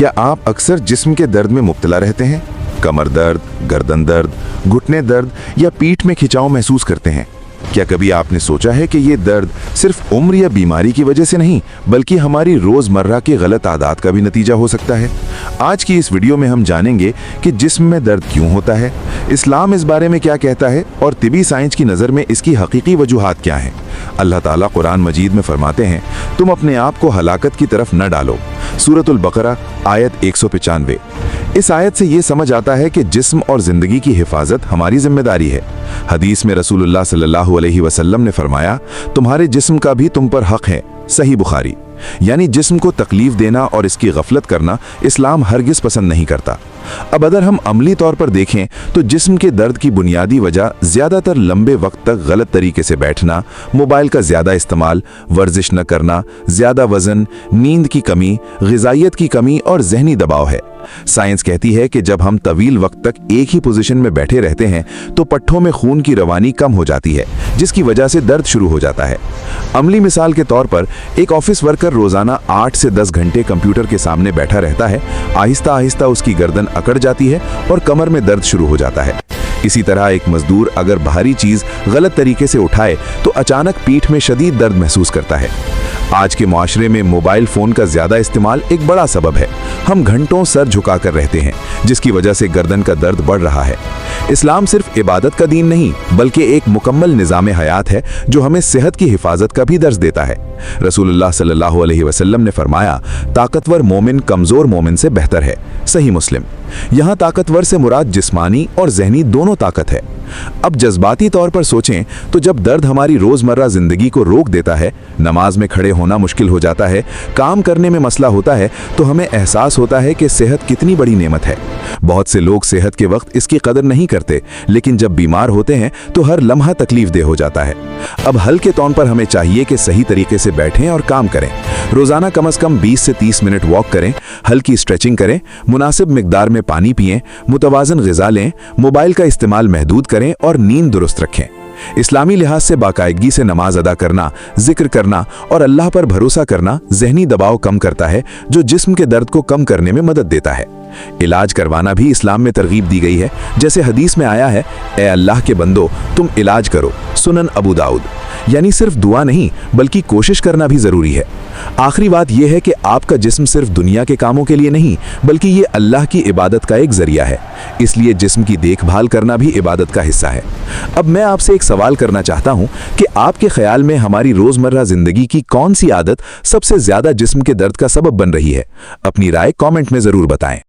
क्या आप अक्सर जिस्म के दर्द में मुब्तला रहते हैं? कमर दर्द, गर्दन दर्द, घुटने दर्द या पीठ में खिंचाव महसूस करते हैं? क्या कभी आपने सोचा है कि ये दर्द सिर्फ उम्र या बीमारी की वजह से नहीं, बल्कि हमारी रोजमर्रा के गलत आदत का भी नतीजा हो सकता है? आज की इस वीडियो में हम जानेंगे कि जिस्म में दर्द क्यों होता है, इस्लाम इस बारे में क्या कहता है और तिबी साइंस की नज़र में इसकी हकीकी वजूहात क्या हैं। अल्लाह ताला कुरान मजीद में फरमाते हैं, तुम अपने आप को हलाकत की तरफ न डालो। सूरतुल बकरा आयत 195। इस आयत से ये समझ आता है कि जिस्म और जिंदगी की हिफाजत हमारी जिम्मेदारी है। हदीस में रसूलुल्लाह सल्लल्लाहु अलैहि वसल्लम ने फरमाया, तुम्हारे जिस्म का भी तुम पर हक है। सही बुखारी। यानी जिस्म को तकलीफ देना और इसकी गफलत करना इस्लाम हरगिज पसंद नहीं करता। अब अगर हम अमली तौर पर देखें तो जिस्म के दर्द की बुनियादी वजह ज़्यादातर लंबे वक्त तक गलत तरीके से बैठना, मोबाइल का ज़्यादा इस्तेमाल, वर्जिश न करना, ज़्यादा वज़न, नींद की कमी, ग़िज़ाइयत की कमी और ज़हनी दबाव है। साइंस कहती है कि जब हम तवील वक्त तक एक ही पोजीशन में बैठे रहते हैं तो पट्ठों में खून की रवानी कम हो जाती है, जिसकी वजह से दर्द शुरू हो जाता है। अमली मिसाल के तौर पर एक ऑफिस वर्कर रोजाना 8 से 10 घंटे कंप्यूटर के सामने बैठा रहता है। आहिस्ता आहिस्ता उसकी गर्दन अकड़ जाती है और कमर में दर्द शुरू हो जाता है। इसी तरह एक मजदूर अगर भारी चीज गलत तरीके से उठाए तो अचानक पीठ में शदीद दर्द महसूस करता है। आज के माशरे में मोबाइल फोन का ज्यादा इस्तेमाल एक बड़ा सबब है। हम घंटों सर झुकाकर रहते हैं, जिसकी वजह से गर्दन का दर्द बढ़ रहा है। इस्लाम सिर्फ इबादत का दीन नहीं, बल्कि एक मुकम्मल निज़ाम हयात है जो हमें सेहत की हिफाजत का भी दर्ज देता है। रसूलुल्लाह सल्लल्लाहु अलैहि वसल्लम ने फरमाया, ताकतवर मोमिन कमजोर मोमिन से बेहतर है। सही मुस्लिम। यहाँ ताकतवर से मुराद जिस्मानी और जहनी दोनों ताकत है। अब जज्बाती तौर पर सोचें तो जब दर्द हमारी रोजमर्रा जिंदगी को रोक देता है, नमाज में खड़े होना मुश्किल हो जाता है, काम करने में मसला होता है, तो हमें एहसास होता है कि सेहत कितनी बड़ी नेमत है। बहुत से लोग सेहत के वक्त इसकी कदर नहीं करते, लेकिन जब बीमार होते हैं तो हर लम्हा तकलीफ दे हो जाता है। अब हल के तौर पर हमें चाहिए कि सही तरीके से बैठें और काम करें। रोजाना कम से कम 20 से 30 मिनट वॉक करें, हल्की स्ट्रेचिंग करें, मुनासिब मिकदार में पानी पिएं, मुतवाज़न ग़िज़ा लें, मोबाइल का इस्तेमाल महदूद करें और नींद दुरुस्त रखें। इस्लामी लिहाज से बाकायदगी से नमाज अदा करना, जिक्र करना और अल्लाह पर भरोसा करना जहनी दबाव कम करता है, जो जिस्म के दर्द को कम करने में मदद देता है। इलाज करवाना भी इस्लाम में तरगीब दी गई है, जैसे हदीस में आया है, ए अल्लाह के बंदो तुम इलाज करो। सुनन अबू दाऊद। यानी सिर्फ दुआ नहीं बल्कि कोशिश करना भी जरूरी है। आखिरी बात यह है कि आपका जिस्म सिर्फ दुनिया के कामों के लिए नहीं, बल्कि ये अल्लाह की इबादत का एक जरिया है। इसलिए जिस्म की देखभाल करना भी इबादत का हिस्सा है। अब मैं आपसे एक सवाल करना चाहता हूं कि आपके ख्याल में हमारी रोजमर्रा जिंदगी की कौन सी आदत सबसे ज्यादा जिस्म के दर्द का सबब बन रही है? अपनी राय कमेंट में जरूर बताएं।